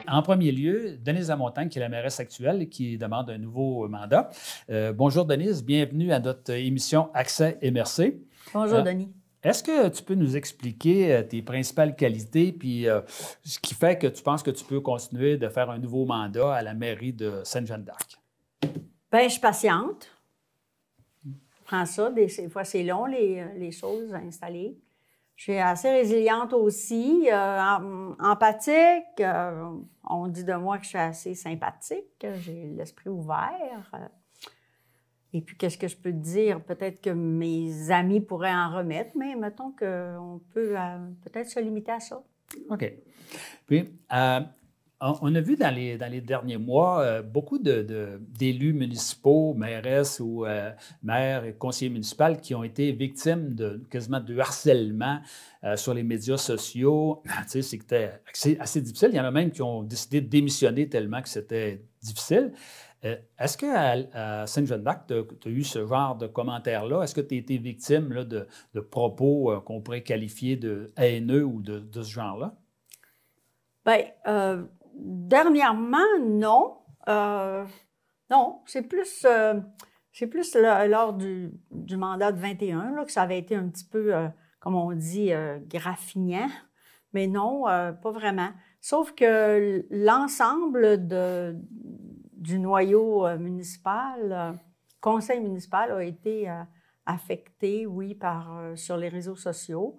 en premier lieu, Denise Lamontagne, qui est la mairesse actuelle et qui demande un nouveau mandat. Bonjour Denise, bienvenue à notre émission Accès MRC. Bonjour Denis. Est-ce que tu peux nous expliquer tes principales qualités puis ce qui fait que tu penses que tu peux continuer de faire un nouveau mandat à la mairie de Sainte-Jeanne-d'Arc? Bien, je suis patiente. Je prends ça. Des fois, c'est long, les choses à installer. Je suis assez résiliente aussi, empathique. On dit de moi que je suis assez sympathique. J'ai l'esprit ouvert. Et puis, qu'est-ce que je peux te dire? Peut-être que mes amis pourraient en remettre, mais mettons qu'on peut peut-être se limiter à ça. OK. Puis, on a vu dans les derniers mois beaucoup d'élus municipaux, mairesses ou maires et conseillers municipaux qui ont été victimes quasiment de harcèlement sur les médias sociaux. Tu sais, c'était assez difficile. Il y en a même qui ont décidé de démissionner tellement que c'était difficile. Est-ce qu'à Sainte-Jeanne-d'Arc, tu as eu ce genre de commentaires-là? Est-ce que tu as été victime là, de propos qu'on pourrait qualifier de haineux ou de ce genre-là? Bien, dernièrement, non. Non, c'est plus lors du mandat de 21 là, que ça avait été un petit peu, comme on dit, graffignant. Mais non, pas vraiment. Sauf que l'ensemble du noyau municipal, conseil municipal a été affecté, oui, sur les réseaux sociaux.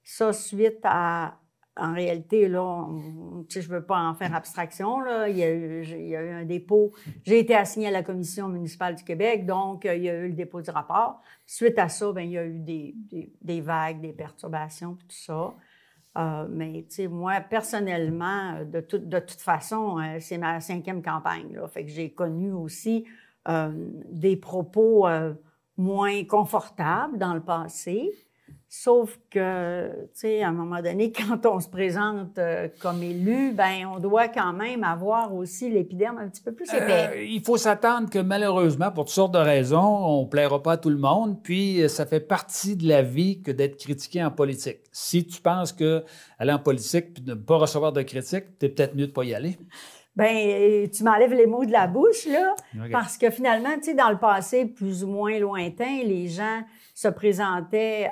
Ça, suite à... En réalité, là, je ne veux pas en faire abstraction, là. Il y a eu un dépôt. J'ai été assignée à la Commission municipale du Québec, donc il y a eu le dépôt du rapport. Suite à ça, bien, il y a eu des vagues, des perturbations, tout ça. Mais, tu sais, moi, personnellement, de toute façon, c'est ma 5e campagne, là. Fait que j'ai connu aussi des propos moins confortables dans le passé. Sauf que, tu sais, à un moment donné, quand on se présente comme élu, bien, on doit quand même avoir aussi l'épiderme un petit peu plus épais. Il faut s'attendre que malheureusement, pour toutes sortes de raisons, on ne plaira pas à tout le monde, puis ça fait partie de la vie que d'être critiqué en politique. Si tu penses qu'aller en politique et ne pas recevoir de critiques, t'es peut-être mieux de ne pas y aller. Bien, tu m'enlèves les mots de la bouche, là, Okay. Parce que finalement, tu sais, dans le passé plus ou moins lointain, les gens se présentaient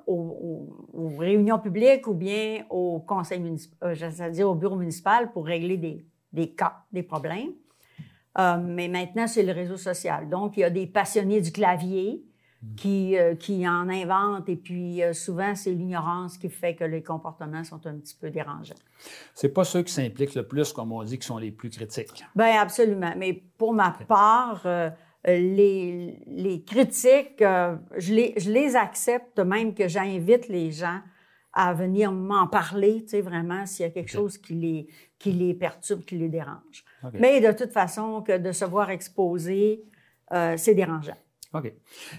aux réunions publiques ou bien au conseil municipal, c'est-à-dire au bureau municipal pour régler des cas, des problèmes. Mais maintenant, c'est le réseau social. Donc, il y a des passionnés du clavier qui en inventent et puis souvent, c'est l'ignorance qui fait que les comportements sont un petit peu dérangeants. C'est pas ceux qui s'impliquent le plus, comme on dit, qui sont les plus critiques. Bien, absolument. Mais pour ma part, les critiques, je les accepte, même que j'invite les gens à venir m'en parler, tu sais, vraiment, s'il y a quelque chose qui les perturbe, qui les dérange. Okay. Mais de toute façon, que de se voir exposé, c'est dérangeant. OK.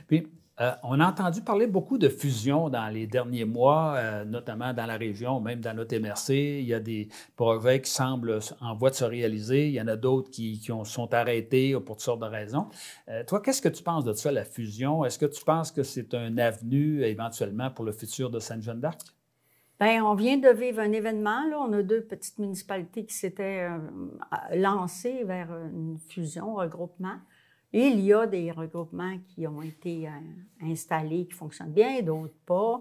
Puis, on a entendu parler beaucoup de fusion dans les derniers mois, notamment dans la région, même dans notre MRC. Il y a des projets qui semblent en voie de se réaliser. Il y en a d'autres qui sont arrêtés pour toutes sortes de raisons. Toi, qu'est-ce que tu penses de ça, la fusion? Est-ce que tu penses que c'est un avenue éventuellement pour le futur de Sainte-Jeanne-d'Arc? Bien, on vient de vivre un événement. Là. On a 2 petites municipalités qui s'étaient lancées vers une fusion, un regroupement. Et il y a des regroupements qui ont été installés, qui fonctionnent bien, d'autres pas.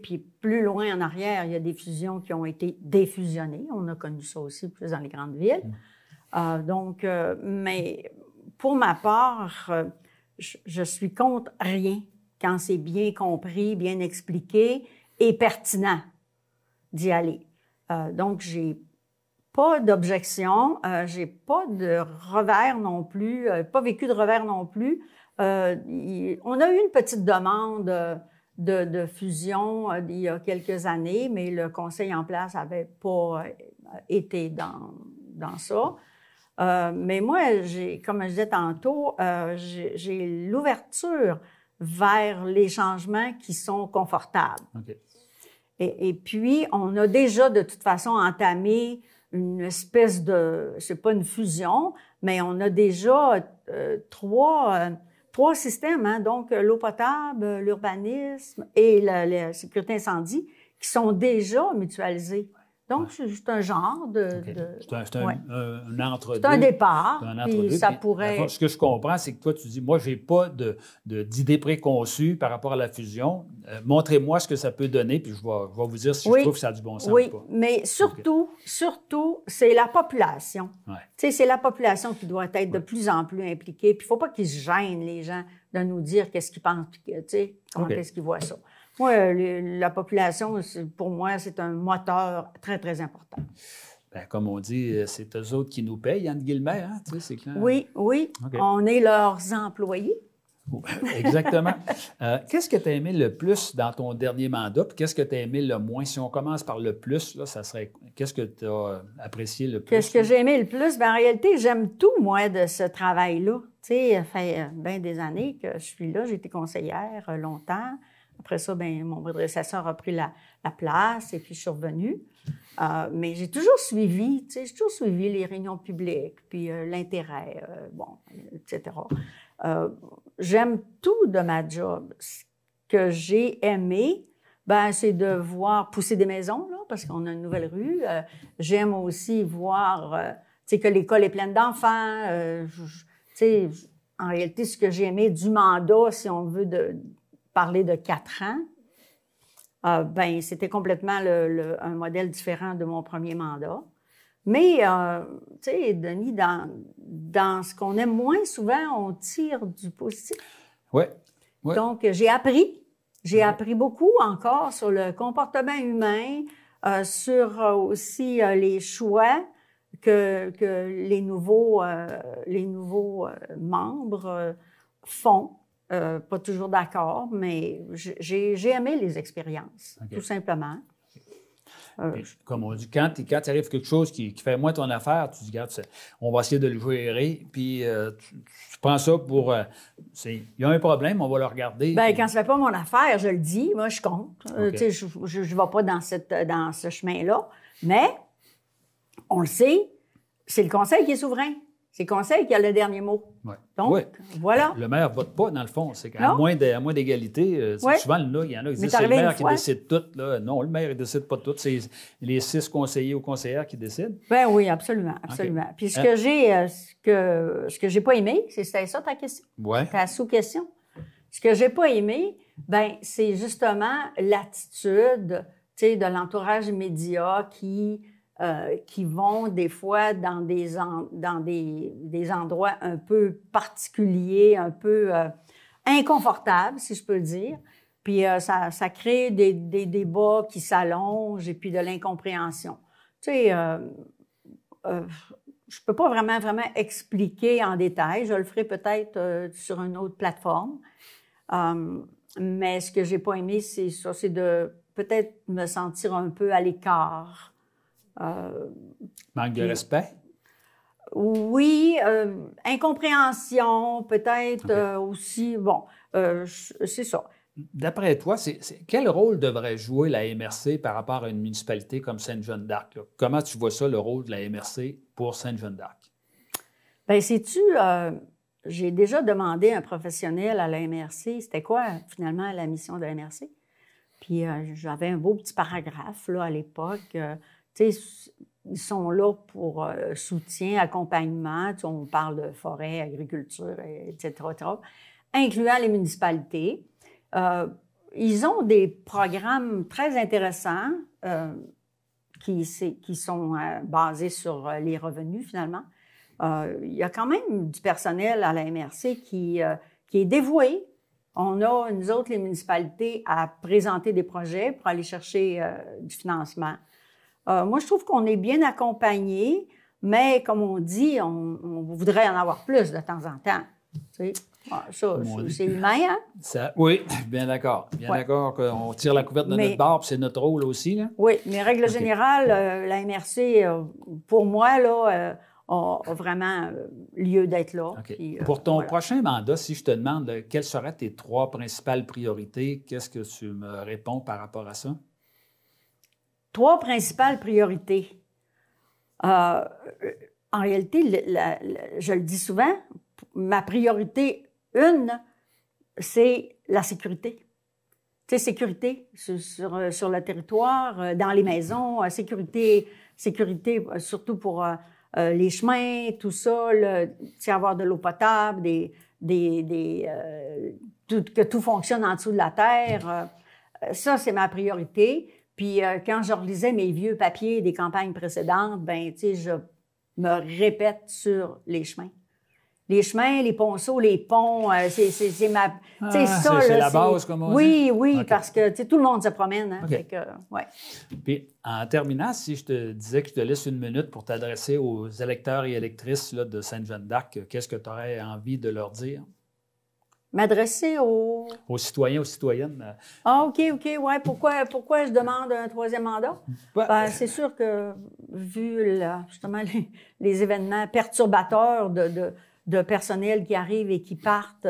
Puis plus loin en arrière, il y a des fusions qui ont été défusionnées. On a connu ça aussi plus dans les grandes villes. Mais pour ma part, je suis contre rien quand c'est bien compris, bien expliqué et pertinent d'y aller. Donc, j'ai pas d'objection, j'ai pas de revers non plus, pas vécu de revers non plus. On a eu une petite demande de fusion il y a quelques années, mais le conseil en place n'avait pas été dans ça. Mais moi, comme je disais tantôt, j'ai l'ouverture vers les changements qui sont confortables. Okay. Et puis, on a déjà de toute façon entamé une espèce de, c'est pas une fusion, mais on a déjà trois systèmes, hein, donc l'eau potable, l'urbanisme et la sécurité incendie, qui sont déjà mutualisés. Donc, c'est juste un genre de... OK. de C'est ouais. un entre-deux. C'est un départ, C'est un puis entre-deux. ça Puis, pourrait... ce que je comprends, c'est que toi, tu dis, moi, je n'ai pas d'idée préconçue par rapport à la fusion. Montrez-moi ce que ça peut donner, puis je vais vous dire si je trouve que ça a du bon sens ou pas. Mais surtout, c'est la population. Ouais. Tu sais, c'est la population qui doit être de plus en plus impliquée. Puis il ne faut pas qu'ils se gênent, les gens, de nous dire qu'est-ce qu'ils pensent, puis tu sais, comment est-ce qu'ils voient ça. Moi, la population, pour moi, c'est un moteur très, très important. Bien, comme on dit, c'est eux autres qui nous payent, entre guillemets, hein? Tu sais, c'est clair. Oui. Okay. On est leurs employés. Exactement. Qu'est-ce que tu as aimé le plus dans ton dernier mandat, puis qu'est-ce que tu as aimé le moins? Si on commence par le plus, là, ça serait qu'est-ce que tu as apprécié le plus? Qu'est-ce que j'ai aimé le plus? Bien, en réalité, j'aime tout, moi, de ce travail-là. Tu sais, ça fait bien des années que je suis là. J'ai été conseillère longtemps. Après ça, bien, mon prédécesseur a pris la place et puis je suis revenue. Mais j'ai toujours suivi, tu sais, j'ai toujours suivi les réunions publiques, puis l'intérêt, etc. J'aime tout de ma job. Ce que j'ai aimé, ben, c'est de voir pousser des maisons, là, parce qu'on a une nouvelle rue. J'aime aussi voir, tu sais, que l'école est pleine d'enfants. Tu sais, en réalité, ce que j'ai aimé du mandat, si on veut parler de 4 ans, ben, c'était complètement un modèle différent de mon premier mandat. Mais, tu sais, Denis, dans ce qu'on aime moins souvent, on tire du positif. Oui. Donc, j'ai appris beaucoup encore sur le comportement humain, sur aussi les choix que les nouveaux membres font. Pas toujours d'accord, mais j'ai aimé les expériences, tout simplement. Puis, comme on dit, quand il arrive quelque chose qui fait moins ton affaire, tu dis, regarde, on va essayer de le gérer, puis tu prends ça pour... il y a un problème, on va le regarder. Bien, puis... quand ça ne fait pas mon affaire, je le dis, moi, je compte. Tu sais, je ne vais pas dans ce chemin-là, mais on le sait, c'est le conseil qui est souverain. C'est le conseil qui a le dernier mot. Ouais. Donc, voilà. Le maire ne vote pas, dans le fond. C'est à moins d'égalité. Souvent, là, il y en a qui disent que c'est le maire qui décide tout. Là. Non, le maire ne décide pas tout. C'est les 6 conseillers ou conseillères qui décident. Ben oui, absolument. Okay. Puis ce que j'ai pas aimé, c'était ça ta question? Oui. Ta sous-question. Ce que j'ai pas aimé, ben c'est justement l'attitude, tu sais, de l'entourage immédiat qui vont des fois dans des endroits un peu particuliers, un peu inconfortables, si je peux dire. Puis ça crée des débats qui s'allongent et puis de l'incompréhension. Tu sais, je peux pas vraiment expliquer en détail. Je le ferai peut-être sur une autre plateforme. Mais ce que j'ai pas aimé, c'est ça, c'est de peut-être me sentir un peu à l'écart. Manque de respect? Oui, incompréhension, peut-être aussi. Bon, c'est ça. D'après toi, quel rôle devrait jouer la MRC par rapport à une municipalité comme Sainte-Jeanne-d'Arc? Là? Comment tu vois ça, le rôle de la MRC pour Sainte-Jeanne-d'Arc? Bien, sais-tu, j'ai déjà demandé à un professionnel à la MRC, c'était quoi finalement la mission de la MRC? Puis j'avais un beau petit paragraphe là, à l'époque. Tu sais, ils sont là pour soutien, accompagnement. Tu sais, on parle de forêt, agriculture, etc., incluant les municipalités. Ils ont des programmes très intéressants qui sont basés sur les revenus, finalement. Il y a quand même du personnel à la MRC qui est dévoué. On a, nous autres, les municipalités, à présenter des projets pour aller chercher du financement. Moi, je trouve qu'on est bien accompagnés, mais comme on dit, on voudrait en avoir plus de temps en temps. Tu sais? Ça, c'est humain, hein? Oui, bien d'accord. Bien d'accord qu'on tire la couverte de notre bord, puis c'est notre rôle aussi. Là. Oui, mais règle générale, la MRC, pour moi, là, a vraiment lieu d'être là. Okay. Puis, pour ton prochain mandat, si je te demande quelles seraient tes 3 principales priorités, qu'est-ce que tu me réponds par rapport à ça? 3 principales priorités. En réalité, je le dis souvent, ma priorité 1, c'est la sécurité. sais, sécurité sur le territoire, dans les maisons, sécurité surtout pour les chemins, tout ça, avoir de l'eau potable, que tout fonctionne en dessous de la terre. Ça, c'est ma priorité. Puis quand je relisais mes vieux papiers des campagnes précédentes, ben, tu sais, je me répète sur les chemins. Les chemins, les ponceaux, les ponts, c'est ma... c'est ça, là, c'est la base, comme on dit? Oui, Okay. parce que tout le monde se promène. Hein, okay. Ouais. Puis, en terminant, si je te disais que je te laisse une minute pour t'adresser aux électeurs et électrices là, de Sainte-Jeanne d'Arc, qu'est-ce que tu aurais envie de leur dire? M'adresser aux citoyens, aux citoyennes. Ah, OK, ouais. Pourquoi je demande un troisième mandat? Ouais. Ben, c'est sûr que, vu justement les événements perturbateurs de personnel qui arrivent et qui partent,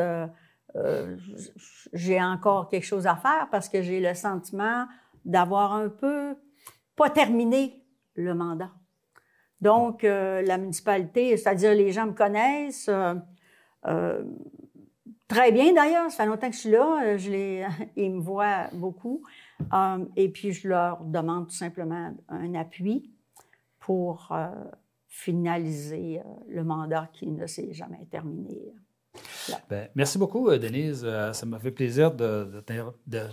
j'ai encore quelque chose à faire parce que j'ai le sentiment d'avoir un peu pas terminé le mandat. Donc, la municipalité, c'est-à-dire les gens me connaissent très bien d'ailleurs, ça fait longtemps que je suis là, ils me voient beaucoup et puis je leur demande tout simplement un appui pour finaliser le mandat qui ne s'est jamais terminé. Bien, merci beaucoup, Denise. Ça m'a fait plaisir de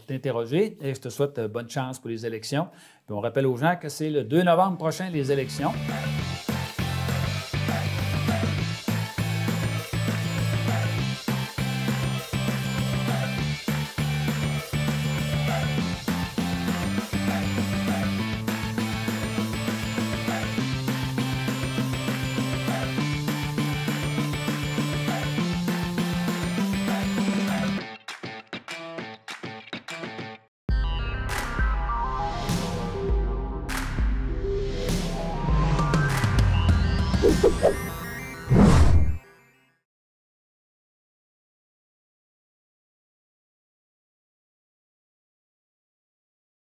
t'interroger et je te souhaite bonne chance pour les élections. Puis on rappelle aux gens que c'est le 2 novembre prochain, les élections.